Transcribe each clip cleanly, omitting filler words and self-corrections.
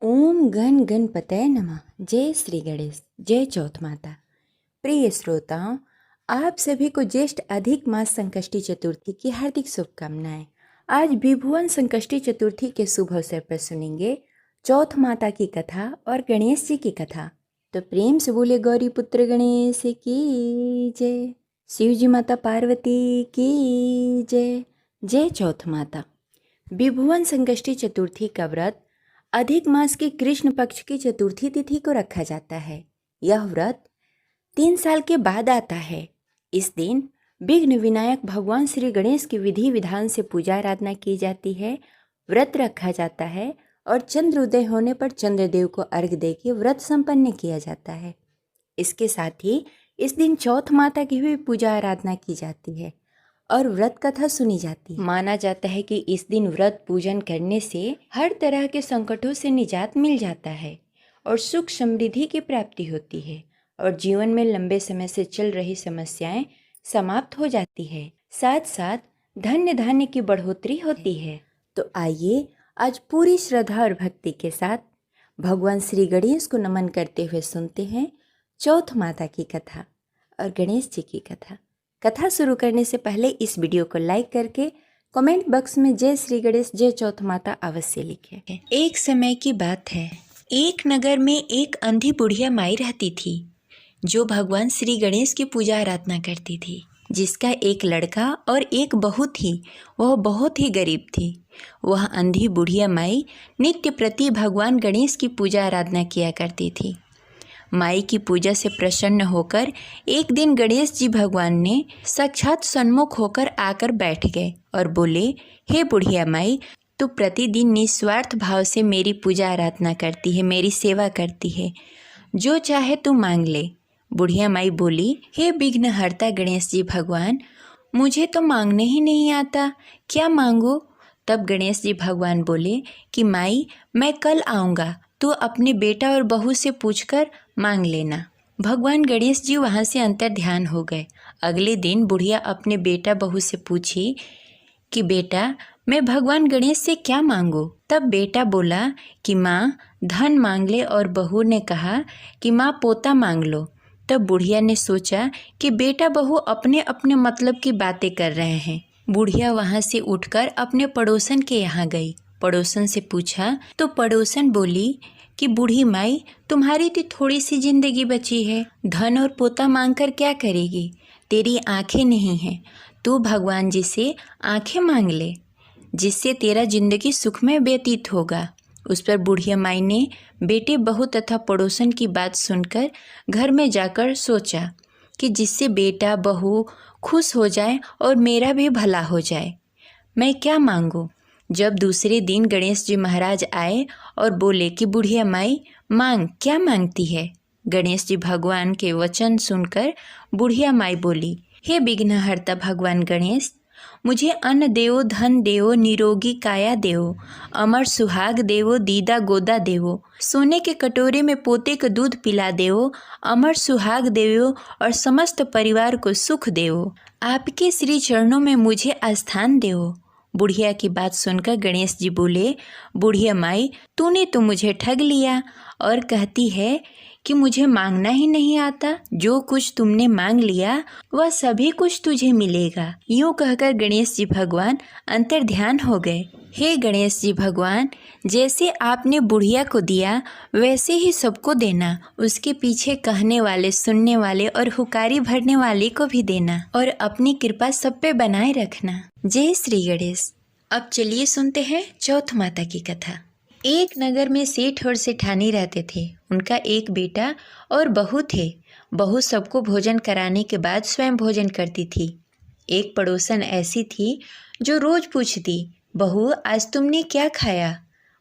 ओम गण गणपतये नमः। जय श्री गणेश। जय चौथ माता। प्रिय श्रोताओं, आप सभी को ज्येष्ठ अधिक मास संकष्टी चतुर्थी की हार्दिक शुभकामनाएं। आज विभुवन संकष्टी चतुर्थी के शुभ अवसर पर सुनेंगे चौथ माता की कथा और गणेश जी की कथा। तो प्रेम से बोले गौरी पुत्र गणेश की जय, शिव जी माता पार्वती की जय। जय चौथ माता। विभुवन संकष्टी चतुर्थी का व्रत अधिक मास की कृष्ण पक्ष की चतुर्थी तिथि को रखा जाता है। यह व्रत 3 साल के बाद आता है। इस दिन विघ्न विनायक भगवान श्री गणेश की विधि विधान से पूजा आराधना की जाती है, व्रत रखा जाता है और चंद्रोदय होने पर चंद्रदेव को अर्घ्य देकर व्रत संपन्न किया जाता है। इसके साथ ही इस दिन चौथ माता की भी पूजा आराधना की जाती है और व्रत कथा सुनी जाती है। माना जाता है कि इस दिन व्रत पूजन करने से हर तरह के संकटों से निजात मिल जाता है और सुख समृद्धि की प्राप्ति होती है और जीवन में लंबे समय से चल रही समस्याएं समाप्त हो जाती है। साथ साथ धन्य धान्य की बढ़ोतरी होती है। तो आइए आज पूरी श्रद्धा और भक्ति के साथ भगवान श्री गणेश को नमन करते हुए सुनते हैं चौथ माता की कथा और गणेश जी की कथा। कथा शुरू करने से पहले इस वीडियो को लाइक करके कमेंट बॉक्स में जय श्री गणेश जय चौथ माता अवश्य लिखें। एक समय की बात है, एक नगर में एक अंधी बुढ़िया माई रहती थी जो भगवान श्री गणेश की पूजा आराधना करती थी। जिसका एक लड़का और एक बहू थी। वह बहुत ही गरीब थी। वह अंधी बुढ़िया माई नित्य प्रति भगवान गणेश की पूजा आराधना किया करती थी। माई की पूजा से प्रसन्न होकर एक दिन गणेश जी भगवान ने साक्षात सन्मुख होकर आकर बैठ गए और बोले, हे बुढ़िया माई, तू प्रतिदिन निस्वार्थ भाव से मेरी पूजा आराधना करती है, मेरी सेवा करती है, जो चाहे तू मांग ले। बुढ़िया माई बोली, हे विघ्नहर्ता गणेश जी भगवान, मुझे तो मांगने ही नहीं आता, क्या मांगूं? तब गणेश जी भगवान बोले कि माई, मैं कल आऊँगा, तू अपने बेटा और बहू से पूछकर मांग लेना। भगवान गणेश जी वहाँ से अंतर ध्यान हो गए। अगले दिन बुढ़िया अपने बेटा बहू से पूछी कि बेटा, मैं भगवान गणेश से क्या मांगूं? तब बेटा बोला कि माँ धन मांग ले और बहू ने कहा कि माँ पोता मांग लो। तब बुढ़िया ने सोचा कि बेटा बहू अपने अपने मतलब की बातें कर रहे हैं। बुढ़िया वहाँ से उठकर अपने पड़ोसन के यहाँ गई। पड़ोसन से पूछा तो पड़ोसन बोली कि बूढ़ी माई, तुम्हारी तो थोड़ी सी जिंदगी बची है, धन और पोता मांगकर क्या करेगी? तेरी आंखें नहीं हैं, तू भगवान जी से आंखें मांग ले, जिससे तेरा जिंदगी सुखमय व्यतीत होगा। उस पर बुढ़िया माई ने बेटे बहू तथा पड़ोसन की बात सुनकर घर में जाकर सोचा कि जिससे बेटा बहू खुश हो जाए और मेरा भी भला हो जाए, मैं क्या मांगूं? जब दूसरे दिन गणेश जी महाराज आए और बोले कि बुढ़िया माई मांग, क्या मांगती है? गणेश जी भगवान के वचन सुनकर बुढ़िया माई बोली, हे विघ्नहर्ता भगवान गणेश, मुझे अन्न देवो, धन देवो, निरोगी काया देवो, अमर सुहाग देवो, दीदा गोदा देवो, सोने के कटोरे में पोते को दूध पिला देवो, अमर सुहाग देवो और समस्त परिवार को सुख देवो। आपके श्री चरणों में मुझे आस्थान देवो। बुढ़िया की बात सुनकर गणेश जी बोले, बुढ़िया माई, तूने तो मुझे ठग लिया और कहती है कि मुझे मांगना ही नहीं आता। जो कुछ तुमने मांग लिया वह सभी कुछ तुझे मिलेगा। यूँ कहकर गणेश जी भगवान अंतर ध्यान हो गए। हे गणेश जी भगवान, जैसे आपने बुढ़िया को दिया वैसे ही सबको देना। उसके पीछे कहने वाले, सुनने वाले और हुकारी भरने वाले को भी देना और अपनी कृपा सब पे बनाए रखना। जय श्री गणेश। अब चलिए सुनते हैं चौथ माता की कथा। एक नगर में सेठ और सेठानी रहते थे। उनका एक बेटा और बहू थे। बहू सबको भोजन कराने के बाद स्वयं भोजन करती थी। एक पड़ोसन ऐसी थी जो रोज पूछती, बहू आज तुमने क्या खाया?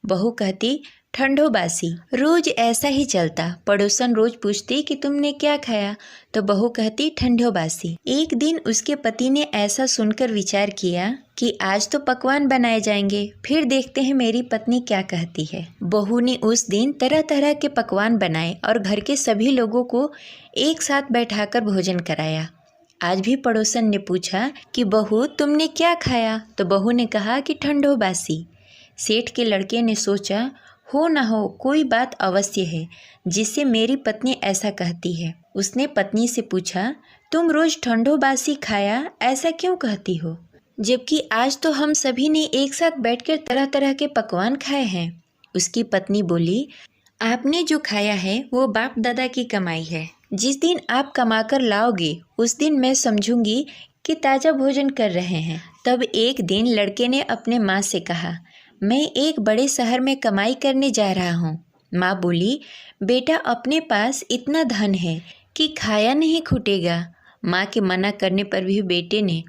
बहू कहती, ठंडो बासी। रोज ऐसा ही चलता। पड़ोसन रोज पूछती कि तुमने क्या खाया, तो बहू कहती ठंडो बासी। एक दिन उसके पति ने ऐसा सुनकर विचार किया कि आज तो पकवान बनाए जाएंगे, फिर देखते हैं मेरी पत्नी क्या कहती है। बहू ने उस दिन तरह तरह के पकवान बनाए और घर के सभी लोगों को एक साथ बैठाकर भोजन कराया। आज भी पड़ोसन ने पूछा कि बहू तुमने क्या खाया, तो बहू ने कहा कि ठंडो बासी। सेठ के लड़के ने सोचा, हो ना हो कोई बात अवश्य है जिससे मेरी पत्नी ऐसा कहती है। उसने पत्नी से पूछा, तुम रोज ठंडो बासी खाया ऐसा क्यों कहती हो, जबकि आज तो हम सभी ने एक साथ बैठकर तरह तरह के पकवान खाए हैं। उसकी पत्नी बोली, आपने जो खाया है वो बाप दादा की कमाई है। जिस दिन आप कमाकर लाओगे उस दिन मैं समझूंगी कि ताज़ा भोजन कर रहे हैं। तब एक दिन लड़के ने अपने माँ से कहा, मैं एक बड़े शहर में कमाई करने जा रहा हूँ। माँ बोली, बेटा अपने पास इतना धन है कि खाया नहीं छूटेगा। माँ के मना करने पर भी बेटे ने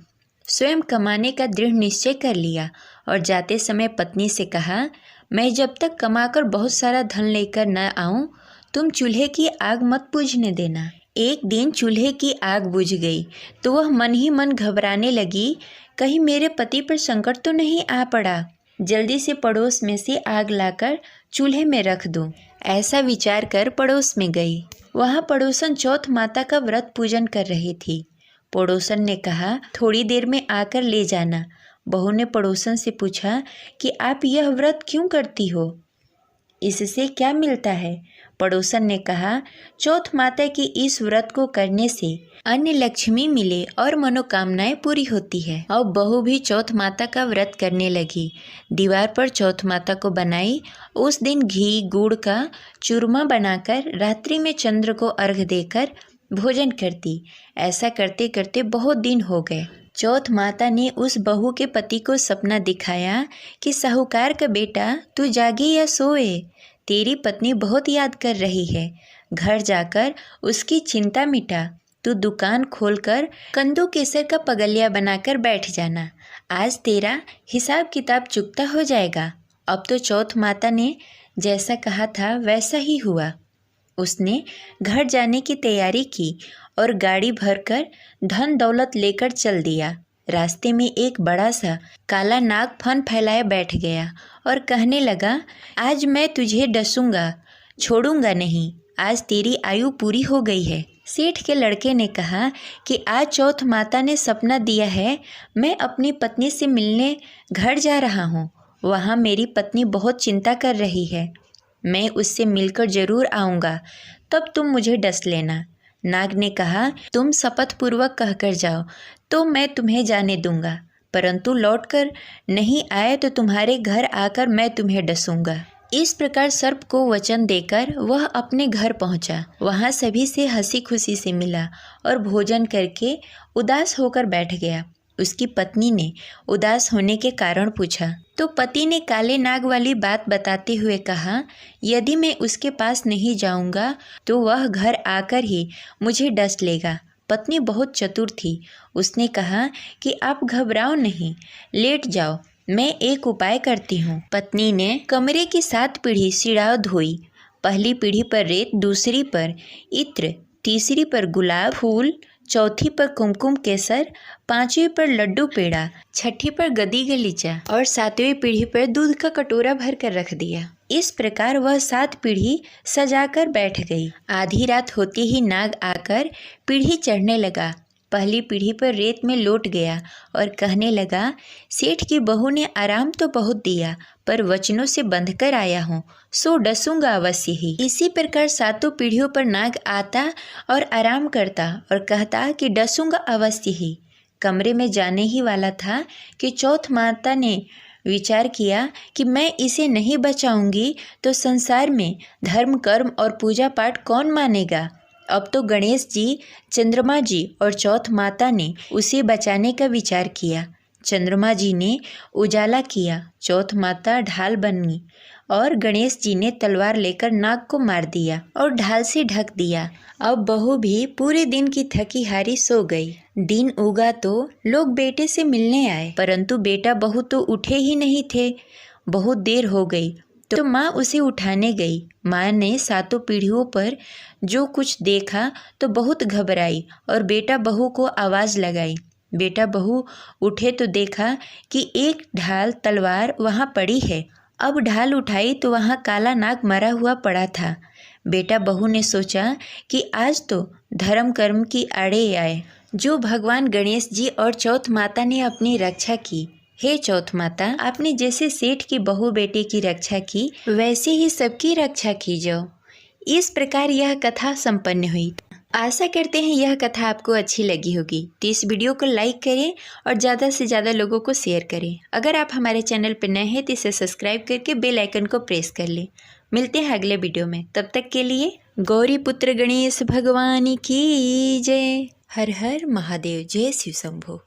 स्वयं कमाने का दृढ़ निश्चय कर लिया और जाते समय पत्नी से कहा, मैं जब तक कमाकर बहुत सारा धन लेकर न आऊं, तुम चूल्हे की आग मत बुझने देना। एक दिन चूल्हे की आग बुझ गई तो वह मन ही मन घबराने लगी, कहीं मेरे पति पर संकट तो नहीं आ पड़ा। जल्दी से पड़ोस में से आग लाकर चूल्हे में रख दूं। ऐसा विचार कर पड़ोस में गई। वहाँ पड़ोसन चौथ माता का व्रत पूजन कर रही थी। पड़ोसन ने कहा, थोड़ी देर में आकर ले जाना। बहू ने पड़ोसन से पूछा कि आप यह व्रत क्यों करती हो, इससे क्या मिलता है। पड़ोसन ने कहा, चौथ माता की इस व्रत को करने से अन्य लक्ष्मी मिले और मनोकामनाएं पूरी होती है। और बहू भी चौथ माता का व्रत करने लगी। दीवार पर चौथ माता को बनाई। उस दिन घी गुड़ का चूरमा बनाकर रात्रि में चंद्र को अर्घ देकर भोजन करती। ऐसा करते करते बहुत दिन हो गए। चौथ माता ने उस बहू के पति को सपना दिखाया कि साहूकार का बेटा तू जागे या सोए, तेरी पत्नी बहुत याद कर रही है। घर जाकर उसकी चिंता मिटा। तू दुकान खोलकर कंदू केसर का पगलिया बनाकर बैठ जाना। आज तेरा हिसाब किताब चुकता हो जाएगा। अब तो चौथ माता ने जैसा कहा था वैसा ही हुआ। उसने घर जाने की तैयारी की और गाड़ी भरकर धन दौलत लेकर चल दिया। रास्ते में एक बड़ा सा काला नाग फन फैलाए बैठ गया और कहने लगा, आज मैं तुझे डसूंगा, छोड़ूंगा नहीं। आज तेरी आयु पूरी हो गई है। सेठ के लड़के ने कहा कि आज चौथ माता ने सपना दिया है, मैं अपनी पत्नी से मिलने घर जा रहा हूँ। वहाँ मेरी पत्नी बहुत चिंता कर रही है। मैं उससे मिलकर जरूर आऊँगा, तब तुम मुझे डस लेना। नाग ने कहा, तुम शपथ पूर्वक कहकर जाओ तो मैं तुम्हें जाने दूंगा, परंतु लौटकर नहीं आए तो तुम्हारे घर आकर मैं तुम्हें डसूंगा। इस प्रकार सर्प को वचन देकर वह अपने घर पहुंचा। वहां सभी से हंसी खुशी से मिला और भोजन करके उदास होकर बैठ गया। उसकी पत्नी ने उदास होने के कारण पूछा तो पति ने काले नाग वाली बात बताते हुए कहा, यदि मैं उसके पास नहीं जाऊंगा तो वह घर आकर ही मुझे डस लेगा। पत्नी बहुत चतुर थी। उसने कहा कि आप घबराओ नहीं, लेट जाओ, मैं एक उपाय करती हूँ। पत्नी ने कमरे की 7 पीढ़ी सिड़ाव धोई। पहली पीढ़ी पर रेत, दूसरी पर इत्र, तीसरी पर गुलाब फूल, चौथी पर कुमकुम केसर, 5वीं पर लड्डू पेड़ा, 6ठी पर गदी गलीचा और 7वीं पीढ़ी पर दूध का कटोरा भर कर रख दिया। इस प्रकार वह 7 पीढ़ी सजाकर बैठ गई। आधी रात होते ही नाग आकर पीढ़ी चढ़ने लगा। पहली पीढ़ी पर रेत में लौट गया और कहने लगा, सेठ की बहू ने आराम तो बहुत दिया, पर वचनों से बंध कर आया हूँ, सो डसूंगा अवश्य ही। इसी प्रकार 7 पीढ़ियों पर नाग आता और आराम करता और कहता कि डसूंगा अवश्य ही। कमरे में जाने ही वाला था कि चौथ माता ने विचार किया कि मैं इसे नहीं बचाऊंगी तो संसार में धर्म कर्म और पूजा पाठ कौन मानेगा। अब तो गणेश जी, चंद्रमा जी और चौथ माता ने उसे बचाने का विचार किया। चंद्रमा जी ने उजाला किया, चौथ माता ढाल बनी और गणेश जी ने तलवार लेकर नाग को मार दिया और ढाल से ढक दिया। अब बहू भी पूरे दिन की थकी हारी सो गई। दिन उगा तो लोग बेटे से मिलने आए, परंतु बेटा बहू तो उठे ही नहीं थे। बहुत देर हो गई तो माँ उसे उठाने गई। माँ ने 7 पीढ़ियों पर जो कुछ देखा तो बहुत घबराई और बेटा बहू को आवाज़ लगाई। बेटा बहू उठे तो देखा कि एक ढाल तलवार वहाँ पड़ी है। अब ढाल उठाई तो वहाँ काला नाग मरा हुआ पड़ा था। बेटा बहू ने सोचा कि आज तो धर्म कर्म की आड़े आए। जो भगवान गणेश जी और चौथ माता ने अपनी रक्षा की, हे चौथ माता, आपने जैसे सेठ की बहू बेटे की रक्षा की वैसे ही सबकी रक्षा कीजिए। इस प्रकार यह कथा संपन्न हुई। आशा करते हैं यह कथा आपको अच्छी लगी होगी, तो इस वीडियो को लाइक करें और ज़्यादा से ज़्यादा लोगों को शेयर करें। अगर आप हमारे चैनल पर नए हैं तो इसे सब्सक्राइब करके बेल आइकन को प्रेस कर लें। मिलते हैं अगले वीडियो में, तब तक के लिए गौरी पुत्र गणेश भगवान की जय। हर हर महादेव। जय शिव शंभो।